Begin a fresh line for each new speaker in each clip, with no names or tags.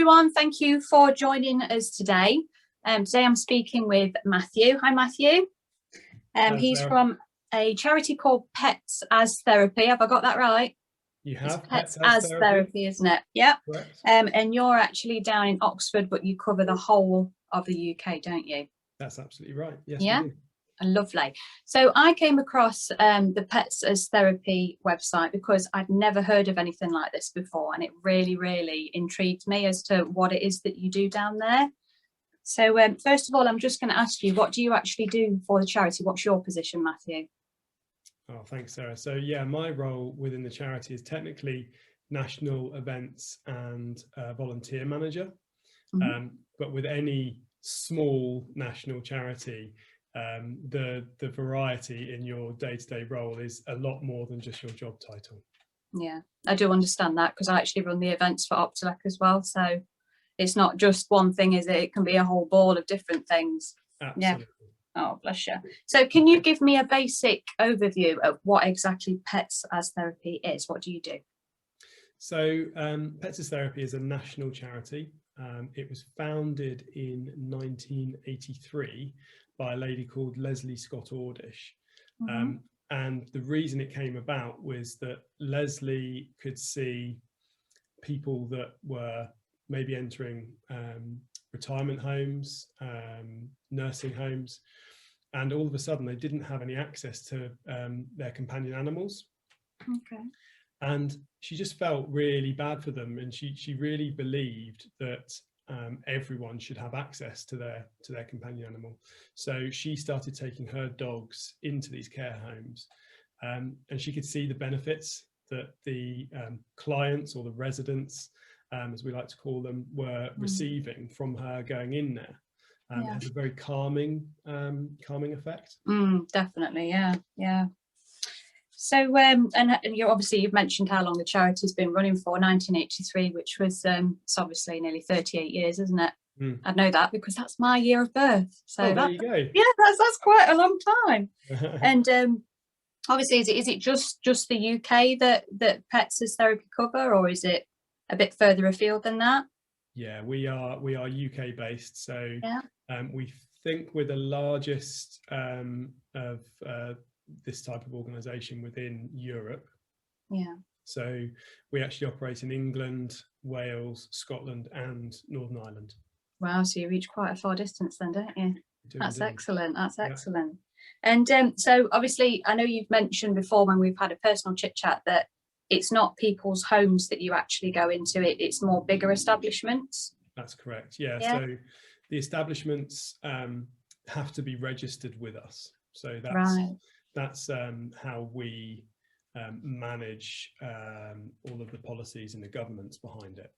everyone, thank you for joining us today. Today I'm speaking with Matthew. Hi Matthew. He's from a charity called Pets as Therapy. Have I got that right?
You have.
It's Pets as Therapy, isn't it? Yeah. And you're actually down in Oxford, but you cover the whole of the UK, don't you?
That's absolutely right. Yes,
yeah.
we do.
Lovely. So I came across the Pets as Therapy website because I'd never heard of anything like this before, and it really intrigued me as to what it is that you do down there. So first of all, I'm just going to ask you, what do you actually do for the charity? What's your position, Matthew?
Oh, thanks, Sarah. So yeah, my role within the charity is technically national events and volunteer manager. But with any small national charity, the variety in your day-to-day role is a lot more than just your job title.
Yeah, I do understand that, because I actually run the events for Optelec as well, so it's not just one thing, is it? It can be a whole ball of different things.
Absolutely.
Yeah. Oh, bless you. So can you give me a basic overview of what exactly Pets as Therapy is? What do you do?
So Pets as Therapy is a national charity. It was founded in 1983 by a lady called Leslie Scott Ordish. And the reason it came about was that Leslie could see people that were maybe entering retirement homes, nursing homes, and all of a sudden they didn't have any access to their companion animals. And she just felt really bad for them, and she really believed that everyone should have access to their companion animal. So she started taking her dogs into these care homes, and she could see the benefits that the clients, or the residents, as we like to call them, were receiving from her going in there. It has a very calming effect.
Definitely, yeah. So and you've mentioned how long the charity's been running for, 1983, which was it's obviously nearly 38 years, isn't it? I know that because that's my year of birth. So
there you go.
Yeah, that's quite a long time. And obviously, is it just the UK that Pets as Therapy cover, or is it a bit further afield than that?
Yeah, we are UK based, so we think we're the largest of this type of organisation within Europe.
Yeah.
So we actually operate in England, Wales, Scotland and Northern Ireland.
Wow, so you reach quite a far distance then, don't you? That's
indeed.
Excellent, that's excellent. And so obviously, I know you've mentioned before when we've had a personal chit chat that it's not people's homes that you actually go into, it's more bigger establishments.
That's correct, yeah. So the establishments have to be registered with us. So that's how we manage all of the policies and the governance behind it.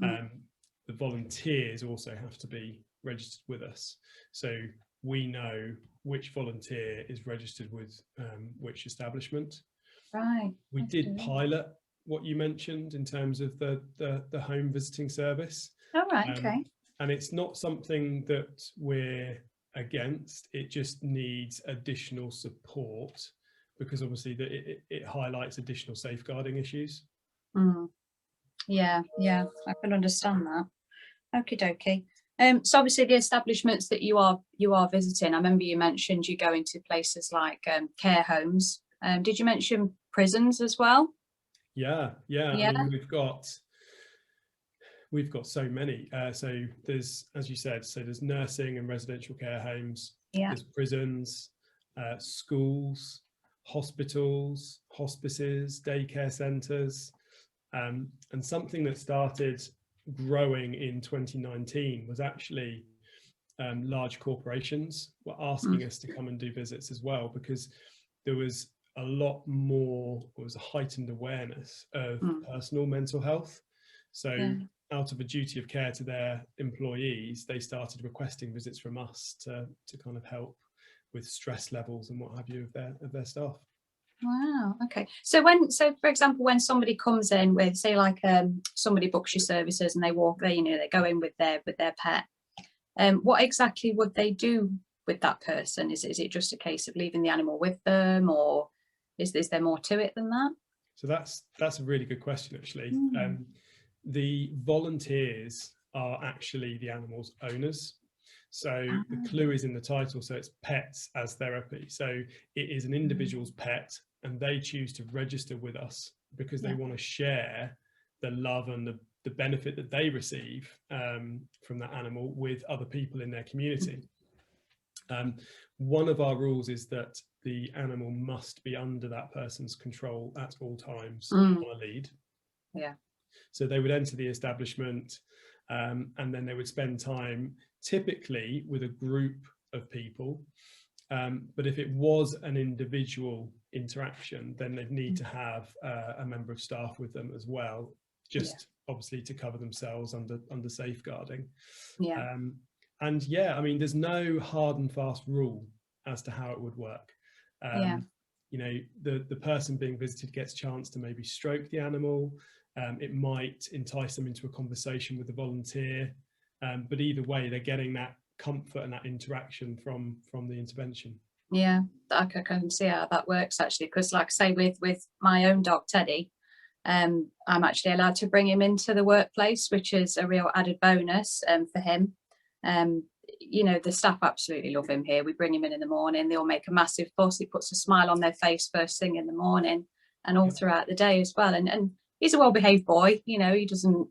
The volunteers also have to be registered with us, so we know which volunteer is registered with which establishment. We did pilot what you mentioned in terms of the home visiting service. And it's not something that we're against, it just needs additional support, because obviously it highlights additional safeguarding issues.
Yeah, I can understand that. Okie dokie. So obviously the establishments that you are visiting, I remember you mentioned you go into places like care homes. Did you mention prisons as well?
Yeah. I mean, we've got so many. So there's, as you said, there's nursing and residential care homes, there's prisons, schools, hospitals, hospices, daycare centres, and something that started growing in 2019 was actually large corporations were asking us to come and do visits as well, because there was a lot more, there was a heightened awareness of personal mental health. So out of a duty of care to their employees, they started requesting visits from us to kind of help with stress levels and what have you of their staff.
Wow, okay. So for example, when somebody comes in with, say, like somebody books your services and they walk there, they go in with their pet, what exactly would they do with that person? Is it just a case of leaving the animal with them, or is there more to it than that?
So that's a really good question, actually. The volunteers are actually the animal's owners. So the clue is in the title, so it's pets as therapy. So it is an individual's pet, and they choose to register with us because they want to share the love and the benefit that they receive from that animal with other people in their community. One of our rules is that the animal must be under that person's control at all times on a lead.
Yeah.
So they would enter the establishment, and then they would spend time typically with a group of people. But if it was an individual interaction, then they'd need to have a member of staff with them as well, just obviously to cover themselves under safeguarding.
Yeah.
And yeah, I mean, there's no hard and fast rule as to how it would work. You know, the person being visited gets a chance to maybe stroke the animal. It might entice them into a conversation with the volunteer. But either way, they're getting that comfort and that interaction from the intervention.
Yeah, I can see how that works actually, because like I say, with my own dog Teddy, I'm actually allowed to bring him into the workplace, which is a real added bonus for him. You know, the staff absolutely love him here. We bring him in the morning, they all make a massive fuss. It puts a smile on their face first thing in the morning and all throughout the day as well. And he's a well-behaved boy, you know, he doesn't,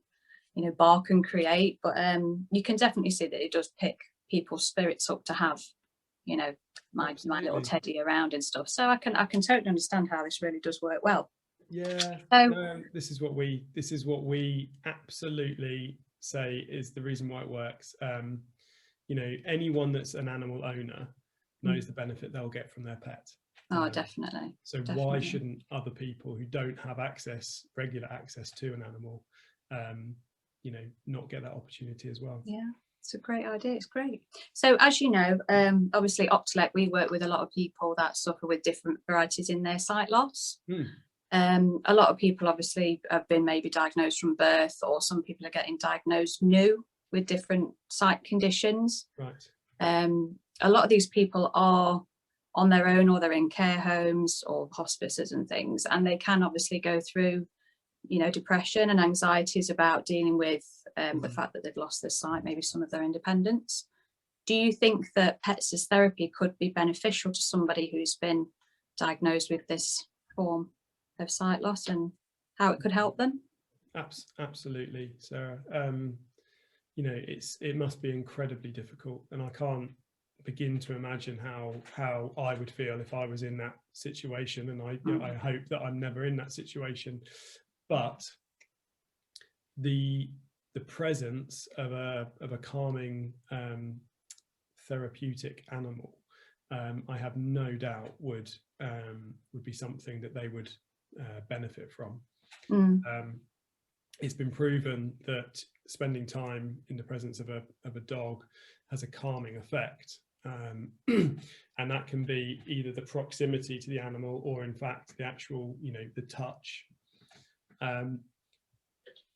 you know, bark and create, but you can definitely see that it does pick people's spirits up to have, you know, my little Teddy around and stuff. So I can totally understand how this really does work well.
Yeah.
So,
no, this is what we absolutely say is the reason why it works. You know, anyone that's an animal owner knows the benefit they'll get from their pet.
Oh, definitely.
So why shouldn't other people who don't have regular access to an animal, you know, not get that opportunity as well?
Yeah, it's a great idea. It's great. So as you know, obviously Optelec, we work with a lot of people that suffer with different varieties in their sight loss. A lot of people obviously have been maybe diagnosed from birth, or some people are getting diagnosed new with different sight conditions.
Right.
A lot of these people are on their own, or they're in care homes or hospices and things, and they can obviously go through, you know, depression and anxieties about dealing with the fact that they've lost their sight, maybe some of their independence. Do you think that pets as therapy could be beneficial to somebody who's been diagnosed with this form of sight loss, and how it could help them?
Absolutely, Sarah. You know, it must be incredibly difficult, and I can't begin to imagine how I would feel if I was in that situation, and I hope that I'm never in that situation. But the presence of a calming therapeutic animal, I have no doubt would be something that they would benefit from. It's been proven that spending time in the presence of a dog has a calming effect, and that can be either the proximity to the animal, or in fact the actual, you know, the touch.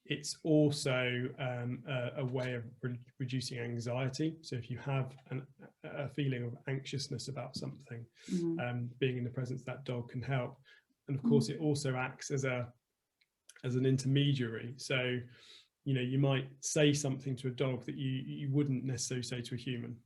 It's also a way of reducing anxiety. So if you have a feeling of anxiousness about something, being in the presence of that dog can help. And of course, it also acts as an intermediary. So, you know, you might say something to a dog that you wouldn't necessarily say to a human.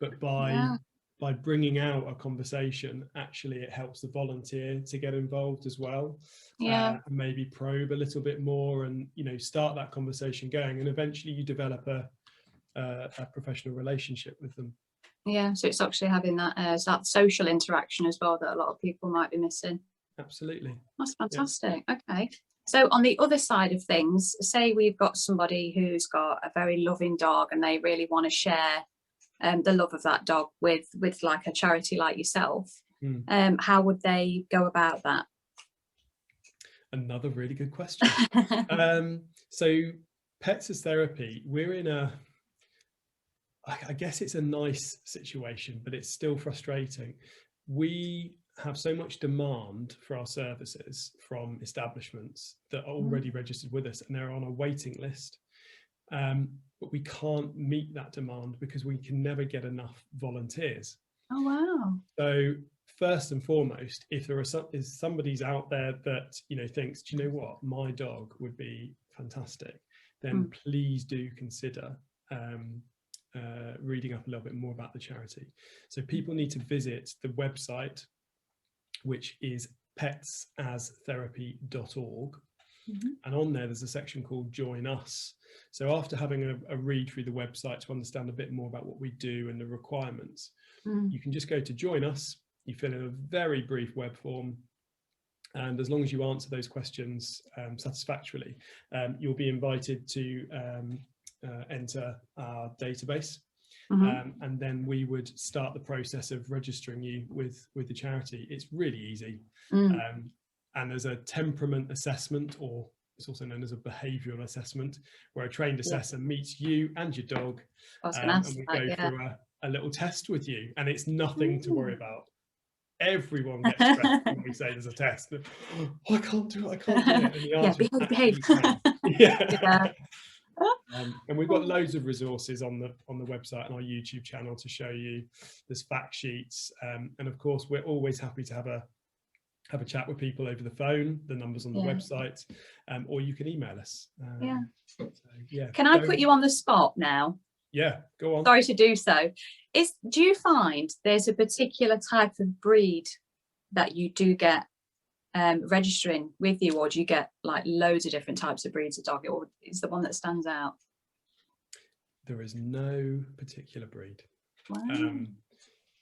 But by bringing out a conversation, actually it helps the volunteer to get involved as well, and maybe probe a little bit more, and, you know, start that conversation going, and eventually you develop a professional relationship with them.
Yeah, so it's actually having that social interaction as well that a lot of people might be missing.
Absolutely.
That's fantastic. Okay. So on the other side of things, say we've got somebody who's got a very loving dog and they really want to share the love of that dog with like a charity like yourself. How would they go about that?
Another really good question. So pets as therapy, we're in I guess it's a nice situation, but it's still frustrating. We have so much demand for our services from establishments that are already registered with us, and they're on a waiting list. But we can't meet that demand because we can never get enough volunteers.
Oh, wow.
So first and foremost, if there is somebody's out there that, you know, thinks, do you know what, my dog would be fantastic, then please do consider reading up a little bit more about the charity. So people need to visit the website, which is petsastherapy.org. And on there's a section called Join Us. So after having a read through the website to understand a bit more about what we do and the requirements, you can just go to Join Us. You fill in a very brief web form, and as long as you answer those questions satisfactorily, you'll be invited to enter our database. And then we would start the process of registering you with the charity. It's really easy. And there's a temperament assessment, or it's also known as a behavioural assessment, where a trained assessor meets you and your dog, and we go through a little test with you, and it's nothing to worry about. Everyone gets stressed when we say there's a test. Oh, I can't do it, I can't do it. And the answer is
behave.
And we've got loads of resources on the website and our YouTube channel to show you. There's fact sheets, and of course we're always happy to have a chat with people over the phone. The number's on the website, or you can email us. So,
can I put you on the spot now?
Yeah, go on.
Sorry to do so. Do you find there's a particular type of breed that you do get registering with you, or do you get like loads of different types of breeds of dog, or is the one that stands out?
There is no particular breed.
Wow.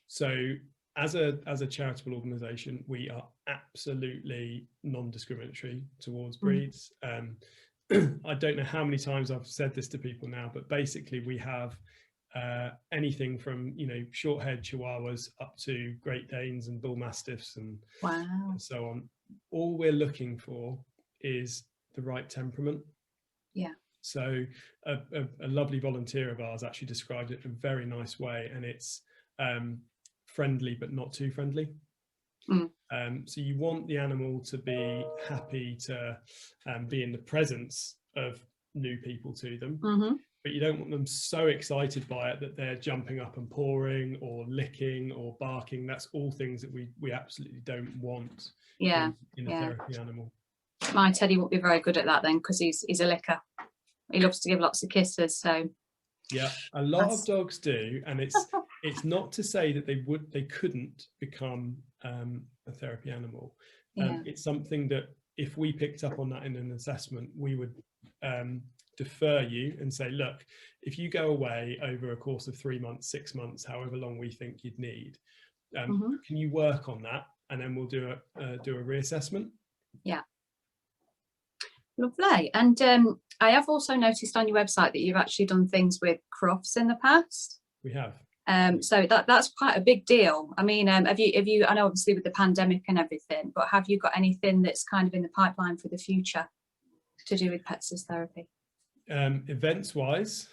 So as a charitable organisation, we are absolutely non-discriminatory towards breeds. I don't know how many times I've said this to people now, but basically we have anything from, you know, short-haired Chihuahuas up to Great Danes and Bull Mastiffs and so on. All we're looking for is the right temperament.
Yeah.
So a lovely volunteer of ours actually described it in a very nice way, and it's friendly but not too friendly. So you want the animal to be happy to be in the presence of new people to them, but you don't want them so excited by it that they're jumping up and pawing or licking or barking. That's all things that we absolutely don't want in a therapy animal.
My Teddy won't be very good at that then, because he's a licker. He loves to give lots of kisses. So
yeah, a lot of dogs do, and it's not to say that they couldn't become a therapy animal. It's something that if we picked up on that in an assessment, we would defer you and say, look, if you go away over a course of 3 months, 6 months, however long we think you'd need, can you work on that, and then we'll do a reassessment.
Yeah, lovely. And I have also noticed on your website that you've actually done things with Crufts in the past.
We have.
So that's quite a big deal. I mean, have you, I know obviously with the pandemic and everything, but have you got anything that's kind of in the pipeline for the future to do with pets as therapy?
Events wise,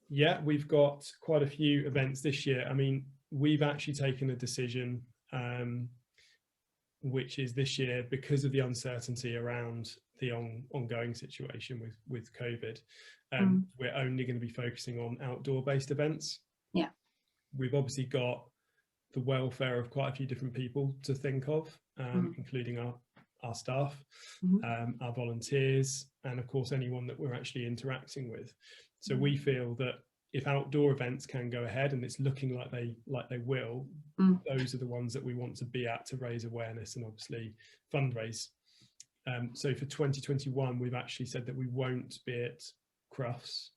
yeah, we've got quite a few events this year. I mean, we've actually taken a decision, which is this year, because of the uncertainty around the ongoing situation with COVID, we're only going to be focusing on outdoor based events.
Yeah,
we've obviously got the welfare of quite a few different people to think of, including our staff, our volunteers, and of course anyone that we're actually interacting with. So we feel that if outdoor events can go ahead, and it's looking like they will, those are the ones that we want to be at to raise awareness and obviously fundraise. So for 2021, we've actually said that we won't be at Crufts,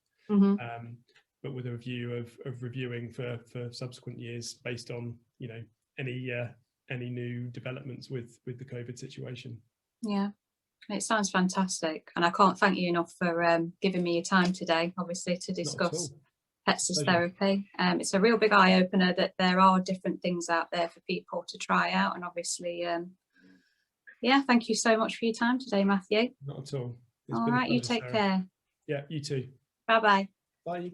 but with a view of reviewing for subsequent years based on, you know, any new developments with the COVID situation. Yeah,
it sounds fantastic, and I can't thank you enough for giving me your time today, obviously, to discuss pets as therapy. It's a real big eye opener that there are different things out there for people to try out, and obviously yeah, thank you so much for your time today, Matthew.
Not at all.
All right, you take care.
Yeah, you too.
Bye-bye.
Bye.